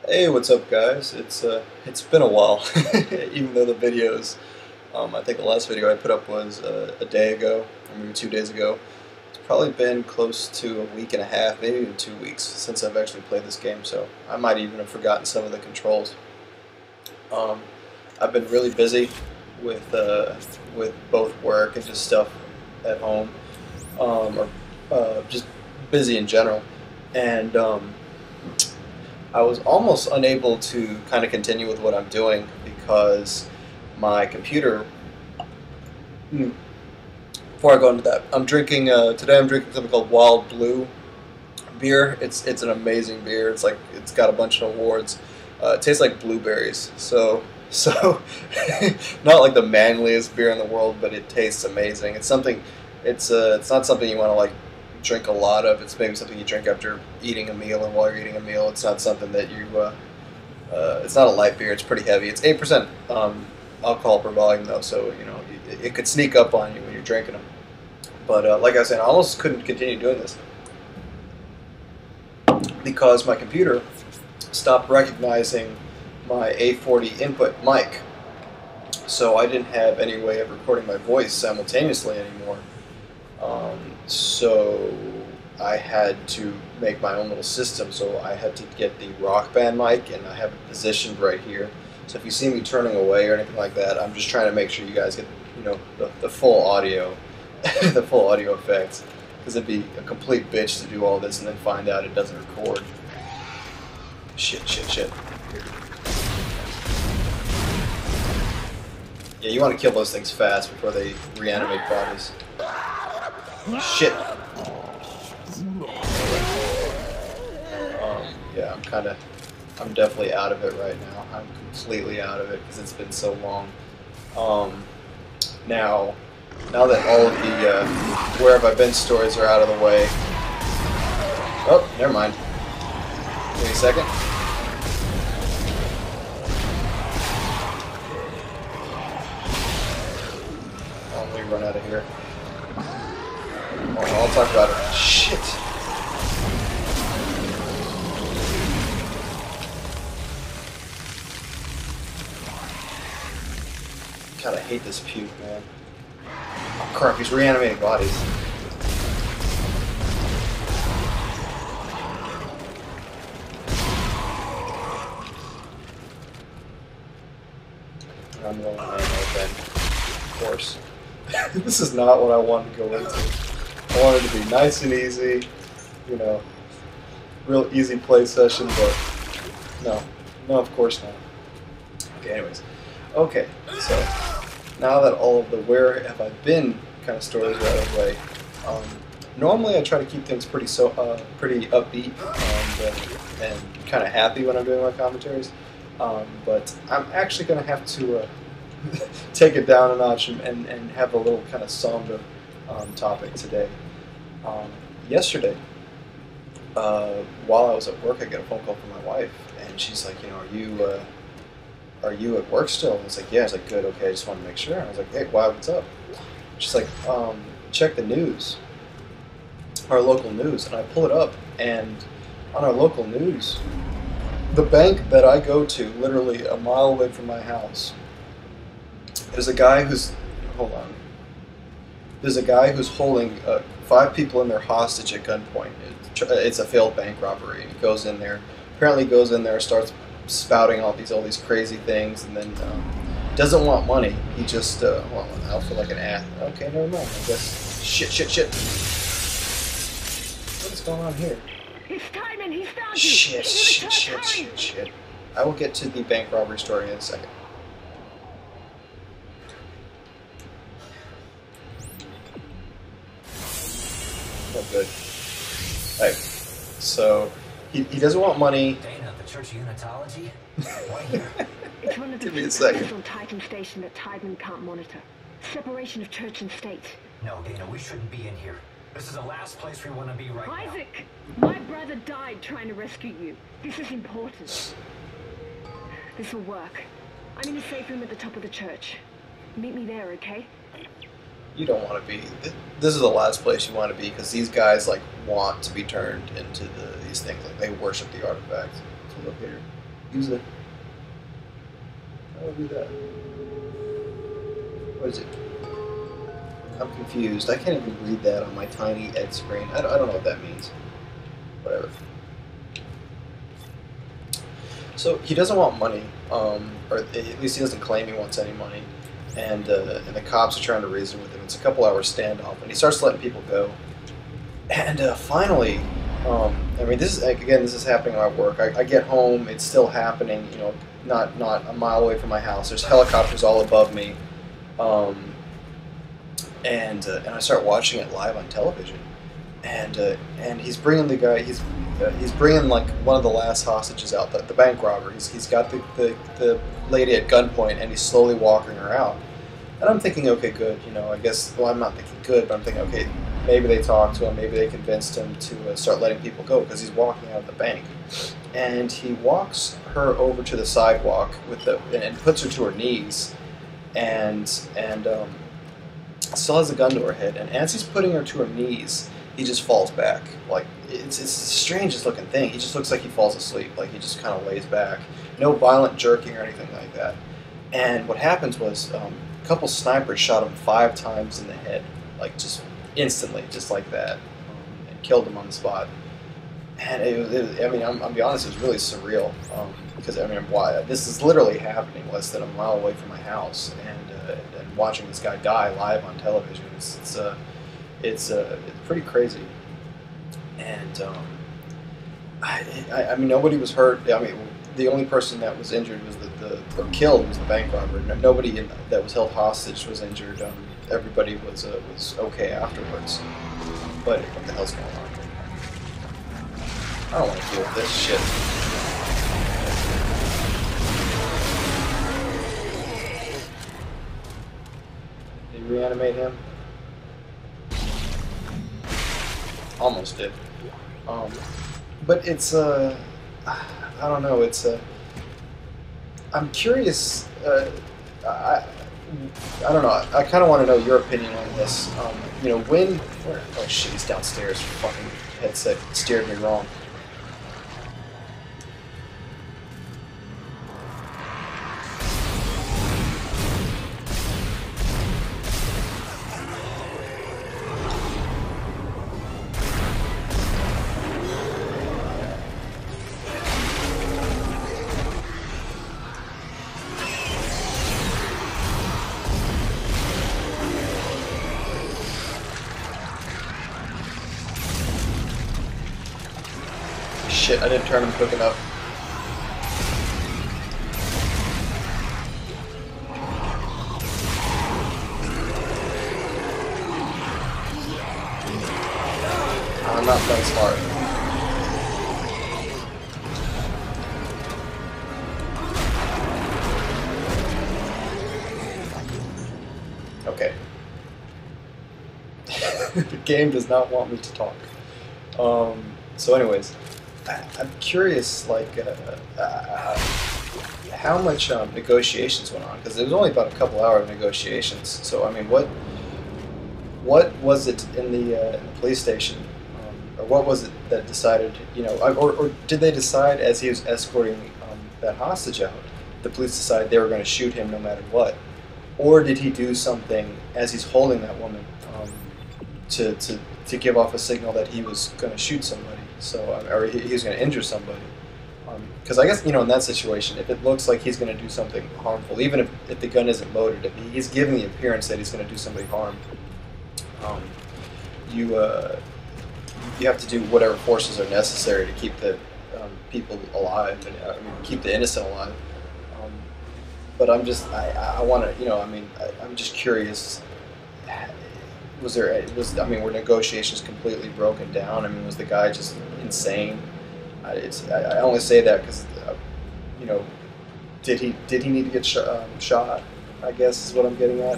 Hey, what's up, guys? It's been a while, even though the videos. I think the last video I put up was a day ago, or maybe 2 days ago. It's probably been close to a week and a half, maybe even 2 weeks since I've actually played this game. So I might even have forgotten some of the controls. Um, I've been really busy with both work and just stuff at home, or just busy in general, and. I was almost unable to kind of continue with what I'm doing because my computer. Before I go into that, I'm drinking today. I'm drinking something called Wild Blue beer. It's an amazing beer. It's got a bunch of awards. It tastes like blueberries. So not like the manliest beer in the world, but it tastes amazing. It's something. It's not something you want to like drink a lot of. It's maybe something you drink after eating a meal, and while you're eating a meal, it's not something that you. It's not a light beer. It's pretty heavy. It's 8% alcohol per volume, though, so it could sneak up on you when you're drinking them. But like I was saying, I almost couldn't continue doing this because my computer stopped recognizing my A40 input mic, so I didn't have any way of recording my voice simultaneously anymore. So I had to make my own little system. So I had to get the Rock Band mic, and I have it positioned right here. So if you see me turning away or anything like that, I'm just trying to make sure you guys get the full audio, the full audio effects, because it'd be a complete bitch to do all this and then find out it doesn't record. Shit. Yeah, you want to kill those things fast before they reanimate bodies. Shit. Yeah, I'm definitely out of it right now. I'm completely out of it because it's been so long. Now that all of the where have I been stories are out of the way. Oh, never mind. Give me a second. Oh, let me run out of here. I'll talk about it. Shit. God, I hate this puke, man. Oh, crap, he's reanimating bodies. I'm going to then. Of course. This is not what I wanted to go into. I wanted to be nice and easy, real easy play session, but no, of course not. Okay, anyways. Okay, so now that all of the where have I been kind of stories are out of the way, normally I try to keep things pretty upbeat and kind of happy when I'm doing my commentaries, but I'm actually going to have to take it down a notch and have a little kind of somber topic today. Yesterday, while I was at work, I get a phone call from my wife, and she's like, are you at work still? And I was like, yeah. I was like, good, okay, I just want to make sure. I was like, hey, why, what's up? She's like, check the news, our local news. And I pull it up, and on our local news, the bank that I go to, literally a mile away from my house, there's a guy who's, hold on, there's a guy who's holding 5 people in there hostage at gunpoint. It's a failed bank robbery. And he goes in there, starts spouting all these crazy things, and then doesn't want money. He just I'll feel like an ass. Okay, never mind. I guess shit. What is going on here? It's Timon. He's found you. Shit. I will get to the bank robbery story in a second. Oh, good. Alright, so he doesn't want money. Dana, the Church of Unitology? Why here? It's one of the Give me a few second. places on Titan Station that Timon can't monitor. Separation of church and state. No, Dana, we shouldn't be in here. This is the last place we want to be right now. Isaac, my brother died trying to rescue you. This is important. This will work. I'm in a safe room at the top of the church. Meet me there, okay? You don't want to be. This is the last place you want to be because these guys like want to be turned into these things. Like they worship the artifacts. So look here. Use it. How do I do that? What is it? I'm confused. I can't even read that on my tiny Ed screen. I don't know what that means. Whatever. So he doesn't want money, or at least he doesn't claim he wants any money. And the cops are trying to reason with him. It's a couple hours standoff, and he starts letting people go. And finally, I mean, this is happening at work. I get home, it's still happening. You know, not a mile away from my house. There's helicopters all above me, and I start watching it live on television. And he's bringing the guy. He's bringing like one of the last hostages out, the bank robber. He's got the lady at gunpoint, and he's slowly walking her out. And I'm thinking, okay, good. You know, I guess. Well, I'm not thinking good, but I'm thinking, okay, maybe they talked to him, maybe they convinced him to start letting people go because he's walking out of the bank. And he walks her over to the sidewalk and puts her to her knees, and still has a gun to her head. And as he's putting her to her knees, he just falls back. Like it's the strangest looking thing. He just looks like he falls asleep. Like he just kind of lays back. No violent jerking or anything like that. And what happens was a couple snipers shot him 5 times in the head, like just instantly, just like that, and killed him on the spot. And I mean, I'll be honest, it was really surreal because I mean, why? This is literally happening less than a mile away from my house, and watching this guy die live on television, it's pretty crazy. And I mean, nobody was hurt. I mean, the only person that was injured was or killed was the bank robber. Nobody that was held hostage was injured. Everybody was okay afterwards. But what the hell's going on? I don't want to deal with this shit. Did you reanimate him? Almost did. But it's I don't know. It's I'm curious. I don't know. I kind of want to know your opinion on this. You know, oh shit, he's downstairs. Fucking headset steered me wrong. Shit, I didn't turn him quick enough. I'm not that smart. Okay. The game does not want me to talk. So anyways, I'm curious, like, how much negotiations went on, because it was only about a couple hour of negotiations. So I mean, what was it in the police station, or what was it that decided, you know, or did they decide as he was escorting that hostage out, the police decided they were going to shoot him no matter what, or did he do something as he's holding that woman to give off a signal that he was going to shoot somebody? So, or he was going to injure somebody. Because I guess, you know, in that situation, if it looks like he's going to do something harmful, even if the gun isn't loaded, if he's giving the appearance that he's going to do somebody harm, you have to do whatever forces are necessary to keep the people alive, and I mean, keep the innocent alive. But I'm just, I want to, you know, I mean, I'm just curious. I mean, were negotiations completely broken down? I mean, was the guy just insane? I only say that because, you know, did he need to get shot? I guess is what I'm getting at.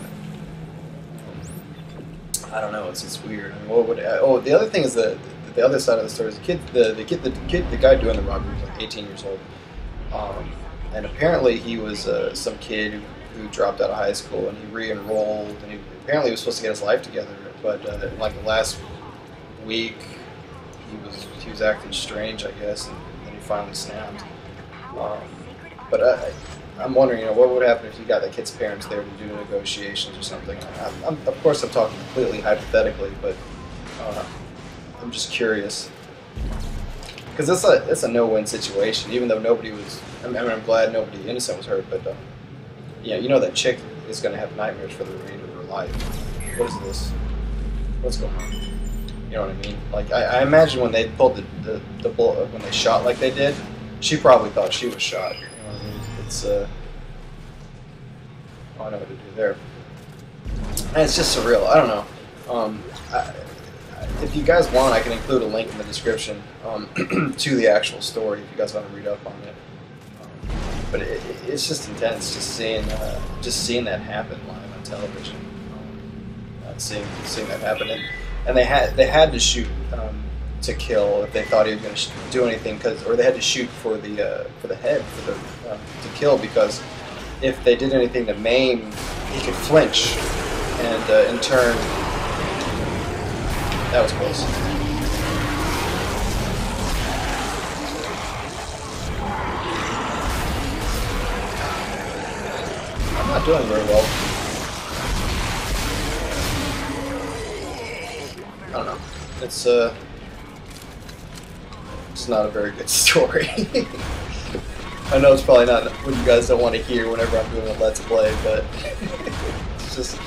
I don't know. It's weird. I mean, what would? The other thing is the other side of the story is the guy doing the robbery was like 18 years old, and apparently he was some kid who dropped out of high school and he re-enrolled, and he apparently was supposed to get his life together, but in like the last week he was acting strange, I guess, and then he finally snapped. But I'm wondering, you know, what would happen if you got the kid's parents there to do negotiations or something? Of course, I'm talking completely hypothetically, but I'm just curious. Because it's a no-win situation, even though nobody was... I mean, I'm glad nobody innocent was hurt, but yeah, you know that chick is going to have nightmares for the remainder of her life. What is this? What's going on? You know what I mean? Like, I imagine when they pulled the bullet, when they shot like they did, she probably thought she was shot. You know what I mean? It's, oh, I know what to do there. And it's just surreal. I don't know. If you guys want, I can include a link in the description to the actual story if you guys want to read up on it. But it's just intense, just seeing that happen live on television. Seeing that happen, and they had to shoot to kill if they thought he was going to do anything, or they had to shoot for the head to kill, because if they did anything to maim, he could flinch and in turn. That was close. I'm not doing very well. I don't know. It's not a very good story. I know it's probably not what you guys don't want to hear whenever I'm doing a Let's Play, but it's just,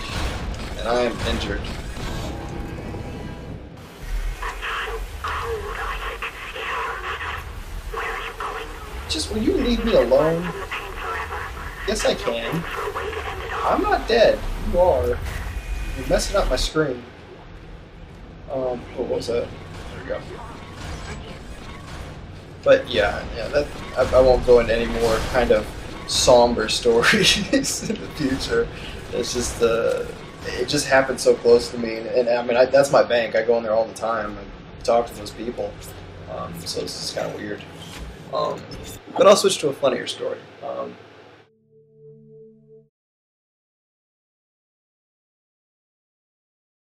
and I am injured. Just, will you leave me alone? Yes, I can. I'm not dead. You are. You're messing up my screen. What was that? There we go. But yeah, that I won't go into any more kind of somber stories in the future. It's just it just happened so close to me, and I mean that's my bank. I go in there all the time. I talk to those people, so it's just kind of weird. But I'll switch to a funnier story.